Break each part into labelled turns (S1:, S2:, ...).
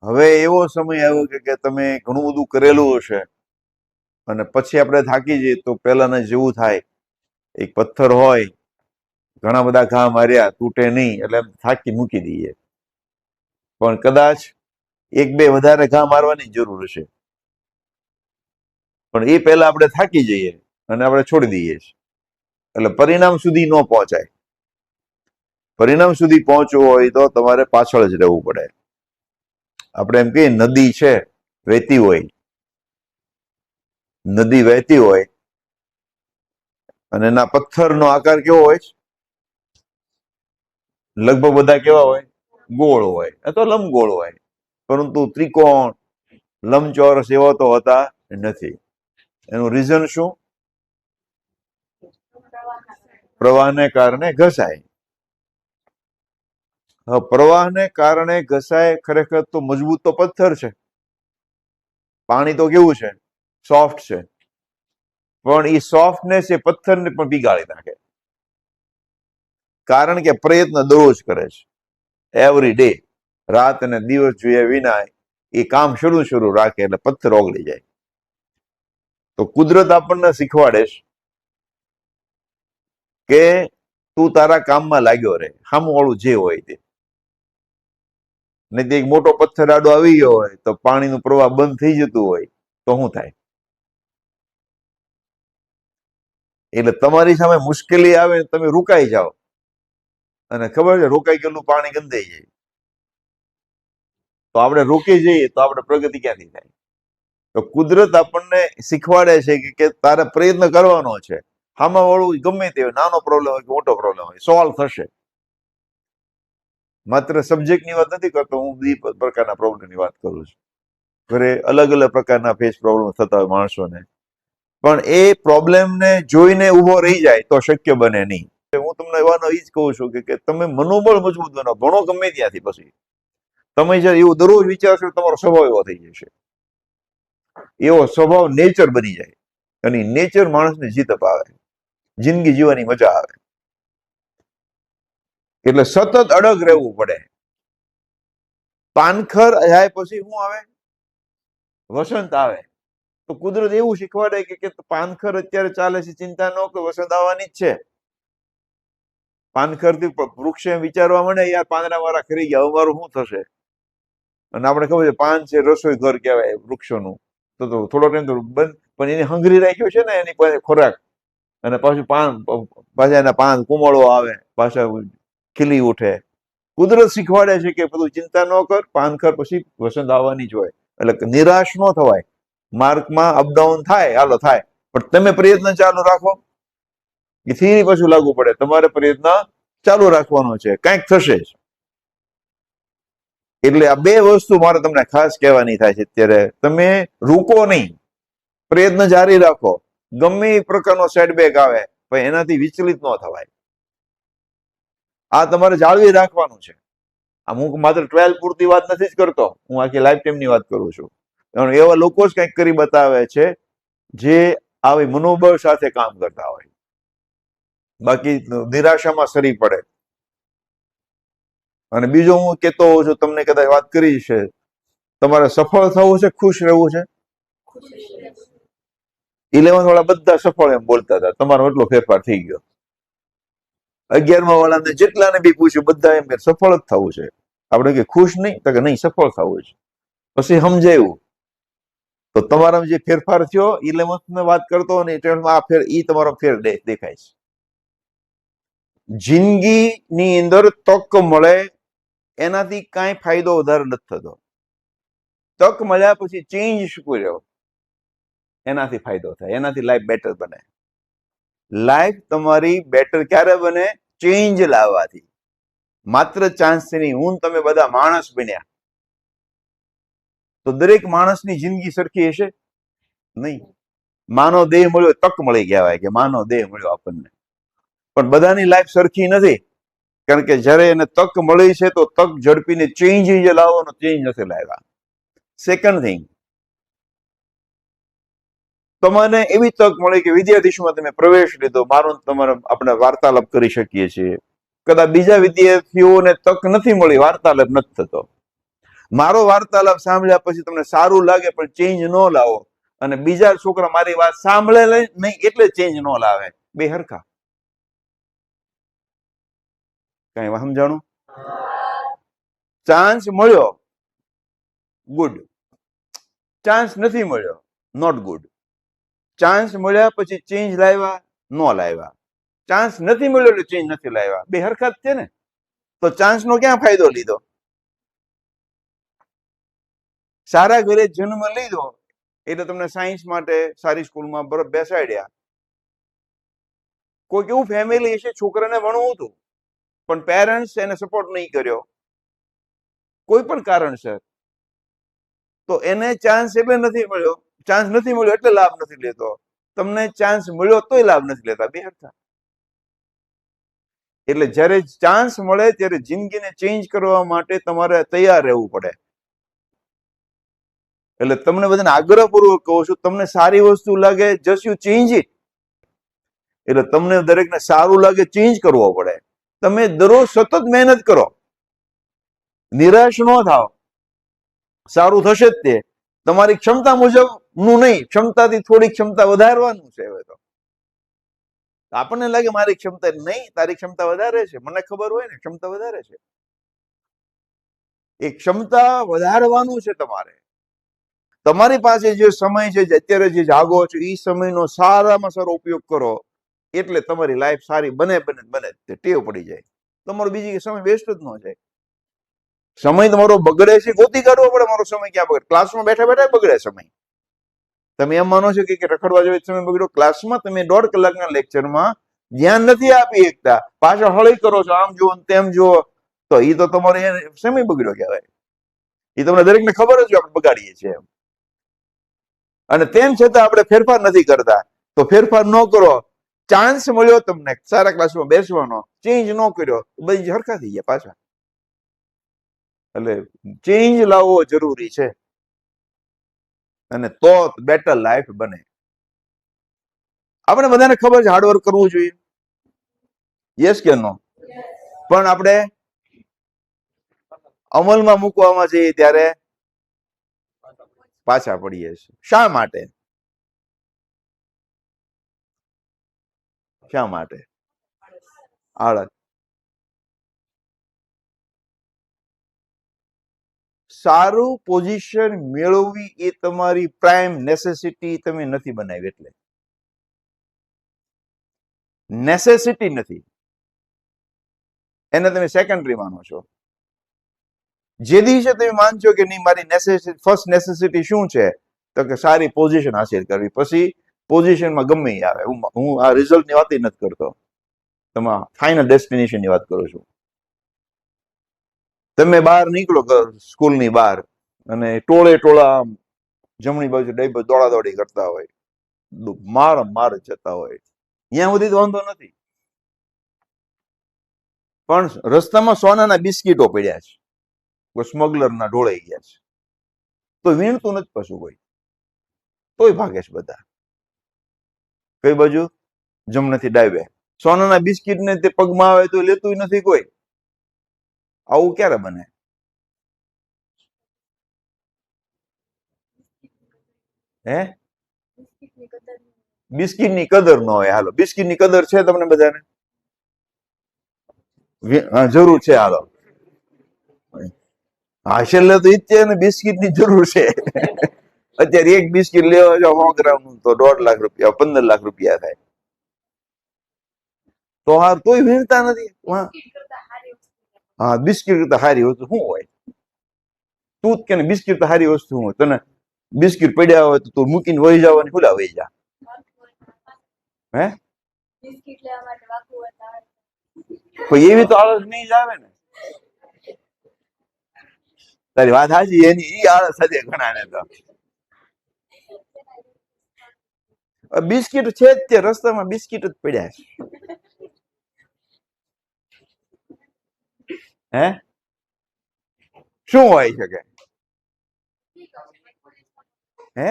S1: હવે એવો સમય આવ્યો કે તમે ઘણું બધું કરેલું હશે અને પછી આપણે થાકી જઈએ તો પહેલાના જેવું થાય. એક પથ્થર હોય, ઘણા બધા ઘા માર્યા, તૂટે નહીં એટલે થાકી મૂકી દઈએ. પણ કદાચ એક બે વધારે ઘા મારવાની જરૂર હશે, પણ એ પહેલા આપણે થાકી જઈએ અને આપણે છોડી દઈએ છીએ. એટલે પરિણામ સુધી ન પહોંચાય. પરિણામ સુધી પહોંચવું હોય તો તમારે પાછળ જ રહેવું પડે. આપણે એમ કહીએ નદી છે વહેતી હોય, નદી વહેતી હોય અને એના પથ્થરનો આકાર કેવો હોય? લગભગ બધા કેવા હોય? ગોળ હોય અથવા લંબગોળ હોય, પરંતુ ત્રિકોણ લંબચોરસ એવા તો હોતા નથી. એનું રીઝન શું? પ્રવાહને કારણે ઘસાય. પ્રવાહને કારણે ઘસાય. ખરેખર તો મજબૂત તો પથ્થર છે. પાણી તો કેવું છે? સોફ્ટ છે. પણ એ સોફ્ટનેસ એ પથ્થરને પણ પીગાળી નાખે. કારણ કે પ્રયત્ન દરરોજ કરે છે, એવરી ડે, રાત અને દિવસ જોયા વિના એ કામ શરૂ રાખે એટલે પથ્થર ઓગળી જાય. તો કુદરત આપણને શીખવાડે કે તું તારા કામમાં લાગ્યો રહે, સામેવાળું જે હોય તે. નહીં તો એક મોટો પથ્થર આડો આવી ગયો હોય તો પાણીનું પ્રવાહ બંધ થઈ જતું હોય તો શું થાય? એટલે તમારી સામે મુશ્કેલી આવે તમે રોકાઈ જાઓ અને ખબર છે રોકાઈ ગયેલું પાણી ગંધાઈ જાય, તો આપણે રોકી જઈએ તો આપણે પ્રગતિ ક્યાંથી થાય? તો કુદરત આપણને શીખવાડે છે કે તારે પ્રયત્ન કરવાનો છે. સામેવાળું ગમે તે હોય, નાનો પ્રોબ્લેમ હોય કે મોટો પ્રોબ્લેમ હોય, સોલ્વ થશે. માત્ર સબ્જેક્ટની વાત નથી કરતો હું, બધી પ્રકારના પ્રોબ્લેમની વાત કરું છું. ઘરે અલગ અલગ પ્રકારના ફેસ પ્રોબ્લેમ થતા હોય માણસોને, પણ એ પ્રોબ્લેમને જોઈને ઉભો રહી જાય તો શક્ય બને નહીં. હું તમને એવાનો એ જ કહું છું કે તમે મનોબળ મજબૂત બનાવો, ભણો ગમે ત્યાંથી. પછી તમે જયારે એવું દરરોજ વિચારશો તમારો સ્વભાવ એવો થઈ જશે, એવો સ્વભાવ નેચર બની જાય અને નેચર માણસને જીત અપાવે, જિંદગી જીવવાની મજા આવે. એટલે સતત અડગ રહેવું પડે. પાનખર જાય પછી શું આવે? વસંત આવે. તો કુદરત એવું શીખવાડે કે પાનખર અત્યારે ચાલે છે, ચિંતા ન કર, વસંત આવવાની જ છે. પાનખર થી વૃક્ષ એમ વિચારવા માંડે, યાર પાંદડા મારા ખરી ગયા, હવે મારું શું થશે? અને આપણે ખબર છે પાન છે રસોઈ ઘર કહેવાય વૃક્ષોનું. તો થોડો ટાઈમ તો બંધ, પણ એને હંગરી રાખ્યો છે ને એની પાસે ખોરાક, અને પાછું પાછા એના પાન કુમળો આવે, પાછા ખીલી ઉઠે. કુદરત શીખવાડે છે કે બધું ચિંતા ન કર, પાનખર પછી વસંત આવવાની જ હોય. એટલે નિરાશ ન થવાય. માર્કમાં અપડાઉન થાય, હાલો થાય, પણ તમે પ્રયત્ન ચાલુ રાખો. એ થિયરી પાછું લાગુ પડે, તમારે પ્રયત્ન ચાલુ રાખવાનો છે, કંઈક થશે જ. એટલે આ બે વસ્તુ મારે તમને ખાસ કહેવાની થાય છે અત્યારે. તમે રૂકો નહીં, પ્રયત્ન જારી રાખો. ગમે એ પ્રકારનો સેટબેક આવે પણ એનાથી વિચલિત ન થવાય. આ તમારે જાળવી રાખવાનું છે. હું માત્ર 12 પૂરતી વાત નથી જ કરતો, હું આખી લાઈફ ટાઈમની વાત કરું છું. એવા લોકો જ કંઈક કરી બતાવે છે જે આવી મનોબળ સાથે કામ કરતા હોય. બાકી નિરાશામાં સરી પડે. અને બીજો હું કહેતો હોઉં છું, તમને કદાચ વાત કરી છે, તમારે સફળ થવું છે, ખુશ રહેવું છે. 11 વાળા બધા સફળ એમ બોલતા હતા, તમારો એટલો ફેરફાર થઈ ગયો. 11મા વાળાને જેટલાને બી પૂછ્યું બધા એમ કે સફળ જ થવું છે. આપણે કે ખુશ નહીં, તો કે નહીં સફળ થવું છે. પછી સમજાયું તો તમારા જે ફેરફાર થયો 11th વાત કરતો ને 12માં આ ફેર, ઈ તમારો ફેર દેખાય છે. જિંદગીની અંદર તક મળે એનાથી કાંઈ ફાયદો વધારે નથી થતો. તક મળ્યા પછી ચેન્જ શું રહ્યો એનાથી ફાયદો થાય, એનાથી લાઈફ બેટર બને. લાઈફ તમારી બેટર ક્યારે બને? ચેન્જ લાવવાથી. માત્ર ચાન્સથી નહીં. હું તમે બધા માણસ બન્યા તો દરેક માણસની જિંદગી સરખી હશે નહીં. માનવ દેહ મળ્યો, તક મળી કહેવાય કે માનવ દેહ મળ્યો આપણને, પણ બધાની લાઈફ સરખી નથી. કારણ કે જ્યારે એને તક મળી છે તો તક ઝડપીને ચેન્જ જે લાવવાનો, ચેન્જ નથી લાવ્યા. સેકન્ડ થિંગ, તમને એવી તક મળી કે વિદ્યાર્થીમાં તમે પ્રવેશ લીધો, મારો તમારે આપણે વાર્તાલાપ કરી શકીએ છીએ. કદાચ બીજા વિદ્યાર્થીઓને તક નથી મળી, વાર્તાલાપ નથી થતો. મારો વાર્તાલાપ સાંભળ્યા પછી તમને સારું લાગે પણ ચેન્જ ન લાવો, અને બીજા છોકરા મારી વાત સાંભળે નહીં એટલે ચેન્જ ન લાવે, બે હરખા. કઈ સમજાણું? ચાન્સ મળ્યો ગુડ, ચાન્સ નથી મળ્યો નોટ ગુડ. ચાન્સ મળ્યા પછી ચેન્જ લાવ્યા ન લાવ્યા, ચાન્સ નથી મળ્યો એટલે ચેન્જ નથી લાવ્યા, બે હરખા જ છે ને. તો ચાન્સ નો ક્યાં ફાયદો લીધો? સારા ઘરે જન્મ લીધો એટલે તમને સાયન્સ માટે સારી સ્કૂલમાં બરાબર બેસાડ્યા. કોઈક એવું ફેમિલી હશે છોકરાને ભણવું હતું પણ પેરેન્ટ્સ એને સપોર્ટ નહીં કર્યો કોઈ પણ કારણસર, તો એને ચાન્સ એટલે નથી મળ્યો, ચાન્સ નથી મળ્યો એટલે લાભ નથી લેતો. તમને ચાન્સ મળ્યો તોય લાભ નથી લેતા, બે હરખા. એટલે જ્યારે ચાન્સ મળે ત્યારે જિંદગીને ચેન્જ કરવા માટે તમારે તૈયાર રહેવું પડે. એટલે તમને બધાને આગ્રહપૂર્વક કહું છું, તમને સારી વસ્તુ લાગે જસ્ટ યુ ચેન્જ ઇટ. એટલે તમને દરેકને સારું લાગે ચેન્જ કરવો પડે. તમે દરરોજ સતત મહેનત કરો, નિરાશ ન થાવ, સારું થશે જ તે. તમારી ક્ષમતા મુજબ નું નહીં, ક્ષમતાથી થોડી ક્ષમતા વધારવાનું છે. હવે તો આપણને લાગે મારી ક્ષમતા નહીં, તારી ક્ષમતા વધારે છે, મને ખબર હોય ને ક્ષમતા વધારે છે. એ ક્ષમતા વધારવાનું છે તમારે. તમારી પાસે જે સમય છે, અત્યારે જે જાગો છો, એ સમયનો સારામાં સારો ઉપયોગ કરો, એટલે તમારી લાઈફ સારી બને બને બને ટેવ પડી જાય. તમારો બીજી સમય વેસ્ટ જ ન જાય. સમય તમારો બગડે છે, ગોતી કાઢવો પડે. મારો સમય ક્યાં બગડે? ક્લાસમાં બેઠા બેઠા બગડે સમય. તમે એમ માનો છો કે રખડવા જેવો સમય બગડ્યો? ક્લાસમાં તમે 1.5 કલાકના લેક્ચરમાં ધ્યાન નથી આપી શકતા, પાછા હળી કરો છો, આમ જુઓ તેમ જુઓ, તો એ તો તમારો સમય બગડ્યો કહેવાય. એ તમને દરેકને ખબર જ આપણે બગાડીએ છીએ. અને તેમ છતાં આપણે ફેરફાર નથી કરતા. તો ફેરફાર ન કરો. ચાન્સ મળ્યો તમને સારા ક્લાસમાં બેસવાનો, ચેન્જ ન કર્યો, બધી હરખા થઈ ગયા પાછા. એટલે ચેન્જ લાવવો જરૂરી છે, અને તો બેટર લાઈફ બને. આપણે બધાને ખબર છે હાર્ડવર્ક કરવું જોઈએ, યસ કે નો? પણ આપણે અમલમાં મૂકવામાં જઈએ ત્યારે પાછા પડીએ છીએ. શા માટે? શા માટે? આળસ. સારું પોઝિશન મેળવવી એ તમારી પ્રાઇમ નેસેસિટી તમે નથી બનાવી. એટલે નેસેસિટી નથી, એને તમે સેકન્ડરી માનો છો. જે દિવસે તમે માનશો કે નહીં, મારી નેસેસિટી, ફર્સ્ટ નેસેસિટી શું છે, તો કે સારી પોઝિશન હાસિલ કરવી, પછી પોઝિશનમાં ગમે એ આવે. હું આ રિઝલ્ટની વાત નથી કરતો, તમે ફાઇનલ ડેસ્ટિનેશનની વાત કરું છું. તમે બહાર નીકળો સ્કૂલની બહાર, અને ટોળે ટોળા જમણી બાજુ ડાબી બાજુ દોડાદોડી કરતા હોય, માર જતા હોય, ત્યાં સુધી વાંધો નથી. પણ રસ્તામાં સોનાના બિસ્કીટો પડ્યા છે, કોઈ સ્મગલરના ઢોળાઈ ગયા છે, તો વીણતું નથી પશુ કોઈ, તોય ભાગે છે બધા. કઈ બાજુ? જમણેથી ડાબે. સોનાના બિસ્કીટ ને તે પગમાં આવે તો લેતું નથી કોઈ. આવું ક્યારે બને? હે? બિસ્કીટ ની કદર ન હોય. હાલો, બિસ્કીટ ની કદર છે તમને બધાને? જરૂર છે. હાલો, હા, છેલ્લે તો ઈ છે ને, બિસ્કીટ ની જરૂર છે. અત્યારે એક બિસ્કીટ લેવા જાવ 100 ગ્રામ નું તો 1.5 લાખ રૂપિયા, 15 લાખ રૂપિયા થાય. તો હા, તોય વીણતા નથી. હા, બિસ્કીટ કરતા સારી વસ્તુ શું હોય? તું જ કે ને, બિસ્કીટ તો સારી વસ્તુ હોય. તને બિસ્કીટ પડ્યા હોય તો તું મૂકીને વહી જવાની, ખુલ્લા વહી જા. હે? એવી તો આળસ નહીં જ આવે ને. તારી વાત સાચી, એની ઈ આળસ હતી ઘણા ને. તો બિસ્કીટ છે જ તે, રસ્તામાં બિસ્કીટ જ પડ્યા છે. હે? શું હોય શકે? હે?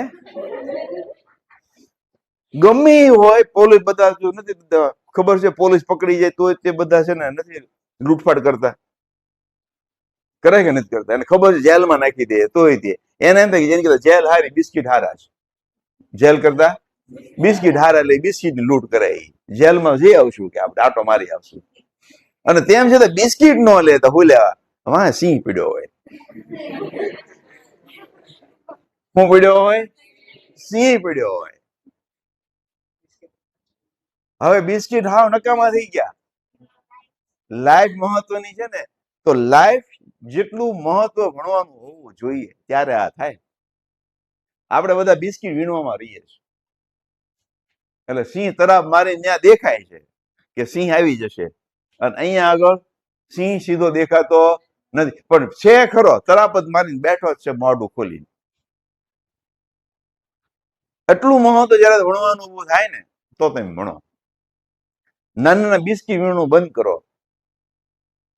S1: ગમે હોય, પોલીસ બધા નથી, ખબર છે પોલીસ પકડી જાય તો તે બધા છે ને નથી લૂંટફાટ કરતા. કરે કે નથી કરતા? એને ખબર છે જેલમાં નાખી દે તોય દે. એને એમ થાય કે જેને કહેતા જેલ હારી, બિસ્કીટ હારા છે. જેલ કરતા બિસ્કીટ હારા, એટલે બિસ્કીટ ની લૂંટ કરે. જેલમાં જઈ આવશું કે આપણે આટો મારી આવશું. અને તેમ છતાં બિસ્કીટ ન લે તો હું લેવા વાહ સિંહ પીડ્યો હોય. શું પીડ્યો હોય? સિંહ પીડ્યો હોય. હવે બિસ્કીટ હાવ નકામા થઈ ગયા. લાઈફ મહત્વની છે ને, તો લાઈફ જેટલું મહત્વ ભણવાનું હોવું જોઈએ ત્યારે આ થાય. આપણે બધા બિસ્કીટ વીણવામાં રહીએ છીએ. એટલે સિંહ તરાપ મારી ત્યાં દેખાય છે કે સિંહ આવી જશે, અને અહીંયા આગળ સિંહ સીધો દેખાતો નથી, પણ છે ખરો, તરાપ જ મારીને બેઠો જ છે મોઢું ખોલીને. એટલું મહત્વ જયારે ભણવાનું ઉભું થાય ને તો તમે ભણો. નાના નાના બિસ્કીટ વીણવું બંધ કરો.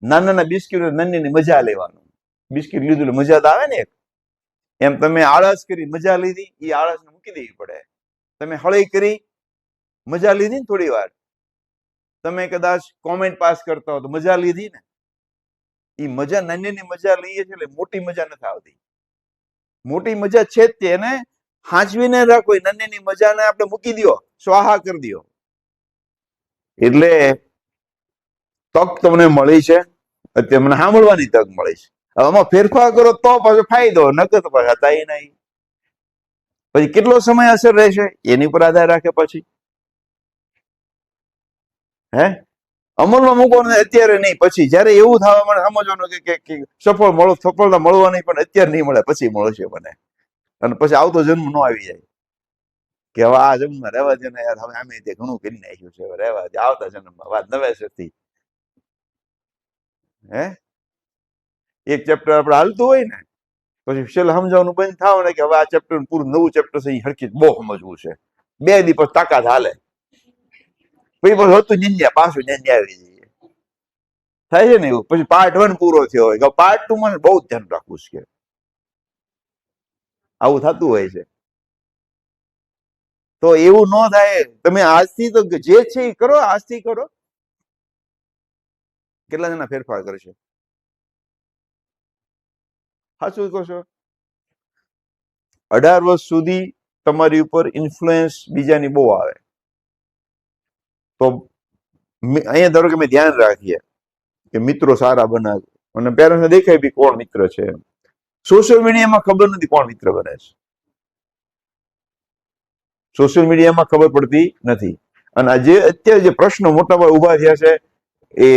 S1: નાના નાના બિસ્કીટ નાની મજા લેવાનું. બિસ્કીટ લીધું એટલે મજા તો આવે ને. એમ તમે આળસ કરી મજા લીધી, એ આળસ મૂકી દેવી પડે. તમે હળી કરી મજા લીધી ને થોડી વાર, તમે કદાચ કોમેન્ટ પાસ કરતા હો તો મજા લીધી ને. એ મજા નાની મજા લઈએ છીએ એટલે મોટી મજા નથી આવતી. મોટી મજા છે જ તેને હાંચવીને રાખો. નાની મજાને આપણે મૂકી દો, સ્વાહા કરી દો. એટલે તક તમને મળી છે, અત્યારે મને સાંભળવાની તક મળી છે. હવે આમાં ફેરફાર કરો તો પાછો ફાયદો, નકર તો પાછા થાય નહીં. પછી કેટલો સમય અસર રહેશે એની પર આધાર રાખે. પછી હે અમલમાં મૂકવાનું અત્યારે નહીં, પછી જયારે એવું થવા મળે સમજવાનું કે સફળતા મળવાની, પણ અત્યારે નહીં મળે, પછી મળશે મને. અને પછી આવતો જન્મ ન આવી જાય કે હવે આ જન્મમાં રહેવા દે ને યાર, હવે અમે તે ઘણું કરી નાખ્યું છે, હવે રહેવા દે, આવતા જન્મમાં વાત નવેસરથી. હે એક ચેપ્ટર આપણે હાલતું હોય ને, પછી છેલ્લે સમજાવવાનું બંધ થાવ ને કે હવે આ ચેપ્ટર પૂરું નવું ચેપ્ટર છે, એ હરખી બહુ સમજવું છે. 2 દિવસ તાકાત હાલે, પછી હતું નિંદ્યા, પાછું નિંદ્યા આવી જઈએ. થાય છે ને એવું. પછી પાર્ટ 1 પૂરો થયો હોય, પાર્ટ 2 માં બહુ ધ્યાન રાખવું છે. આવું થતું હોય છે. તો એવું ન થાય. તમે આજથી તો જે છે એ કરો, આજથી કરો. કેટલા જણા ફેરફાર કરશે? સાચું કહો છો? 18 વર્ષ સુધી તમારી ઉપર ઇન્ફ્લુએન્સ બીજાની બહુ આવે. તો અહીંયા ધારો કે અમે ધ્યાન રાખીએ કે મિત્રો સારા બનાવે, અને પેરેન્ટ્સને દેખાય બી કોણ મિત્ર છે. સોશિયલ મીડિયામાં ખબર નથી કોણ મિત્ર બને છે. સોશિયલ મીડિયામાં ખબર પડતી નથી. અને જે અત્યારે જે પ્રશ્નો મોટા ભાગે ઉભા થયા છે એ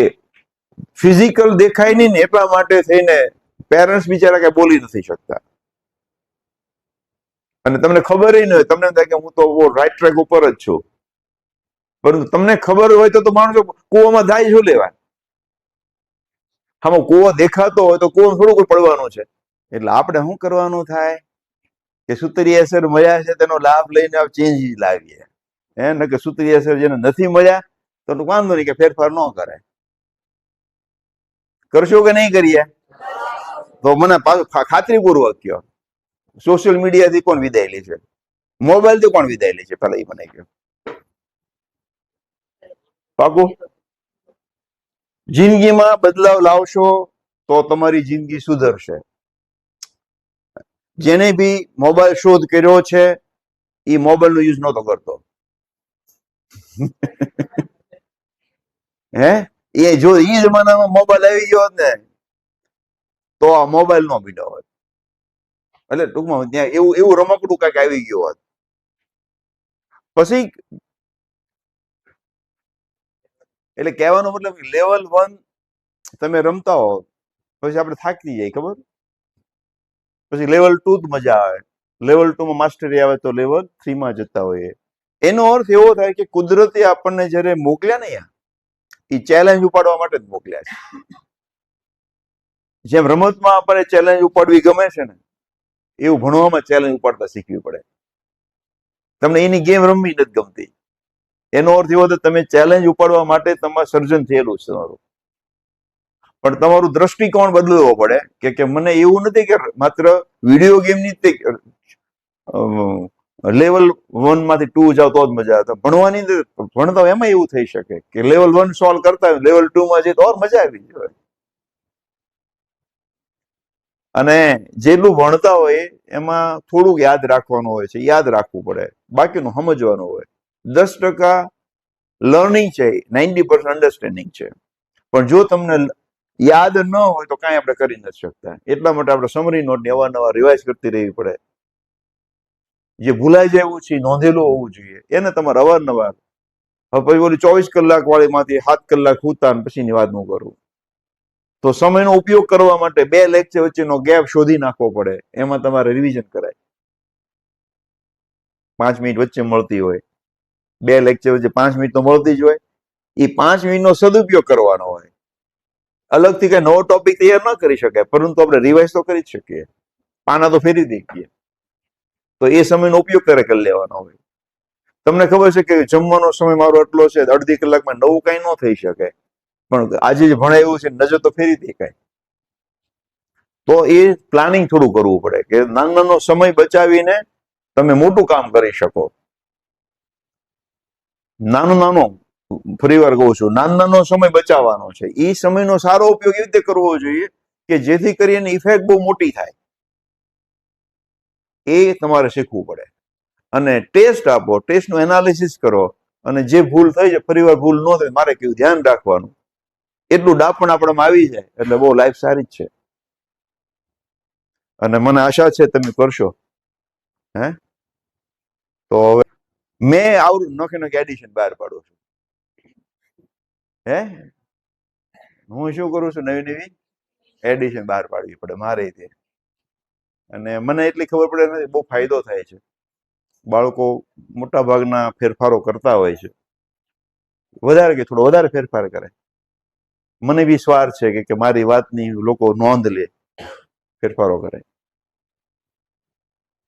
S1: ફિઝિકલ દેખાય નહીં ને એટલા માટે થઈને પેરેન્ટ્સ બિચારા કઈ બોલી નથી શકતા. અને તમને ખબર ન હોય, તમને થાય કે હું તો રાઈટ ટ્રેક ઉપર જ છું, પરંતુ તમને ખબર હોય તો માણસો કૂવામાં જાય શું લેવા? આમાં કૂવો દેખાતો હોય તો કૂવો થોડું કોઈ પડવાનું છે. એટલે આપણે શું કરવાનું થાય કે સૂત્રીય અસર મળ્યા છે તેનો લાભ લઈને ચેન્જ લાવીએ. ને કે સૂત્રીય અસર જેને નથી મળ્યા તો વાંધો નહીં કે ફેરફાર ન કરે. કરશો કે નહીં કરીએ? તો મને ખાતરીપૂર્વક કહો, સોશિયલ મીડિયાથી કોણ વિદાય લે છે? મોબાઈલથી કોણ વિદાય લે છે? પેલા એ મને કહો. પાકું? જિંદગીમાં બદલાવ લાવશો તો તમારી જિંદગી સુધરશે. જેને બી મોબાઈલ શોધ કર્યો છે એ મોબાઈલ નો યુઝ નહોતો કરતો. હે એ જો એ જમાનામાં મોબાઈલ આવી ગયો હોત ને તો આ મોબાઈલ નો પીડ્યો હોત. એટલે ટૂંકમાં ત્યાં એવું રમકડું કઈક આવી ગયું હોત. પછી એટલે કહેવાનો મતલબ લેવલ 1 તમે રમતા હો, પછી આપણે થાકી જાય, ખબર? પછી લેવલ 2 જ મજા આવે. લેવલ 2 માં માસ્ટરી આવે તો લેવલ 3 માં જતા હોઈએ. એનો અર્થ એવો થાય કે કુદરતે આપણને જયારે મોકલ્યા ને એ ચેલેન્જ ઉપાડવા માટે જ મોકલ્યા છે. જેમ રમતમાં આપણને ચેલેન્જ ઉપાડવી ગમે છે ને, એવું ભણવામાં ચેલેન્જ ઉપાડતા શીખવી પડે. તમને એની ગેમ રમવી નથી ગમતી, એનો અર્થ એવો કે તમે ચેલેન્જ ઉપાડવા માટે તમારું સર્જન થયેલું છે તમારું. પણ તમારું દ્રષ્ટિકોણ બદલવો પડે કે મને એવું નથી કે માત્ર વિડીયો ગેમની લેવલ 1 માંથી 2 જાવ તો જ મજા આવે. ભણવાની ભણતા એમાં એવું થઈ શકે કે લેવલ 1 સોલ્વ કરતા હોય, લેવલ 2 માં જઈએ તો ઓર મજા આવી જાય. અને જેટલું ભણતા હોય એમાં થોડુંક યાદ રાખવાનું હોય છે, યાદ રાખવું પડે, બાકીનું સમજવાનું હોય. 10% લર્નિંગ છે, 90% અન્ડરસ્ટેન્ડિંગ છે. પણ જો તમને યાદ ન હોય તો કાંઈ આપણે કરી નથી શકતા. એટલા માટે આપણે સમરી નોટની અવારનવાર રિવાઇઝ કરતી રહેવી પડે. જે ભૂલાઈ જાય એવું છે નોંધેલું હોવું જોઈએ, એને તમારે અવારનવાર. હવે પછી ઓલી 24 કલાક વાળી માંથી 7 કલાક હુતા પછીની વાત ન કરું. તો સમયનો ઉપયોગ કરવા માટે 2 લેક્ચર વચ્ચેનો ગેપ શોધી નાખવો પડે. એમાં તમારે રિવિઝન કરાય. 5 મિનિટ વચ્ચે મળતી હોય, 2 લેક્ચર વચ્ચે 5 મિનિટ તો મળતી જ હોય. એ 5 મિનિટનો સદુપયોગ કરવાનો હોય. અલગથી કઈ નવો ટોપિક તૈયાર ન કરી શકાય, પરંતુ આપણે રિવાઇઝ તો કરી જ શકીએ, પાના તો ફેરી દઈએ. તો એ સમયનો ઉપયોગ કરી લેવાનો હોય. તમને ખબર છે કે જમવાનો સમય મારો એટલો છે, અડધી કલાકમાં નવું કઈ ન થઈ શકે, પણ આજે જે ભણાવ્યું છે નજર તો ફેરી દે કાંઈ. તો એ પ્લાનિંગ થોડું કરવું પડે કે નાનો સમય બચાવીને તમે મોટું કામ કરી શકો. નાનો ફરી વાર કહું છું, નાનો સમય બચાવવાનો છે. એ સમયનો સારો ઉપયોગ એવી રીતે કરવો જોઈએ કે જેથી કરી એની ઇફેક્ટ બહુ મોટી થાય. એ તમારે શીખવું પડે. અને ટેસ્ટ આપો, ટેસ્ટનું એનાલિસિસ કરો, અને જે ભૂલ થઈ છે ફરી વાર ભૂલ ન થાય મારે કેવું ધ્યાન રાખવાનું. એટલું ડાપણ આપણામાં આવી જાય એટલે બહુ લાઈફ સારી જ છે. અને મને આશા છે તમે કરશો. હે તો હવે મેં આવડું નોખી એડિશન બહાર પાડું છું. હે હું શું કરું છું, નવી નવી એડિશન બહાર પાડવી પડે મારે તે. અને મને એટલી ખબર પડે નથી, બહુ ફાયદો થાય છે. બાળકો મોટા ભાગના ફેરફારો કરતા હોય છે, વધારે કે થોડો વધારે ફેરફાર કરે. મને વિશ્વાસ છે કે મારી વાતની લોકો નોંધ લે, ફેરફારો કરે.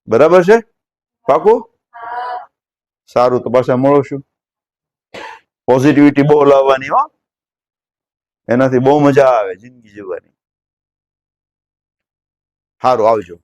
S1: બરાબર છે? પાકું? સારું, તો પાછા મળશું. પોઝિટિવિટી બહુ લાવવાની હો, એનાથી બહુ મજા આવે જિંદગી જીવવાની. સારું, આવજો.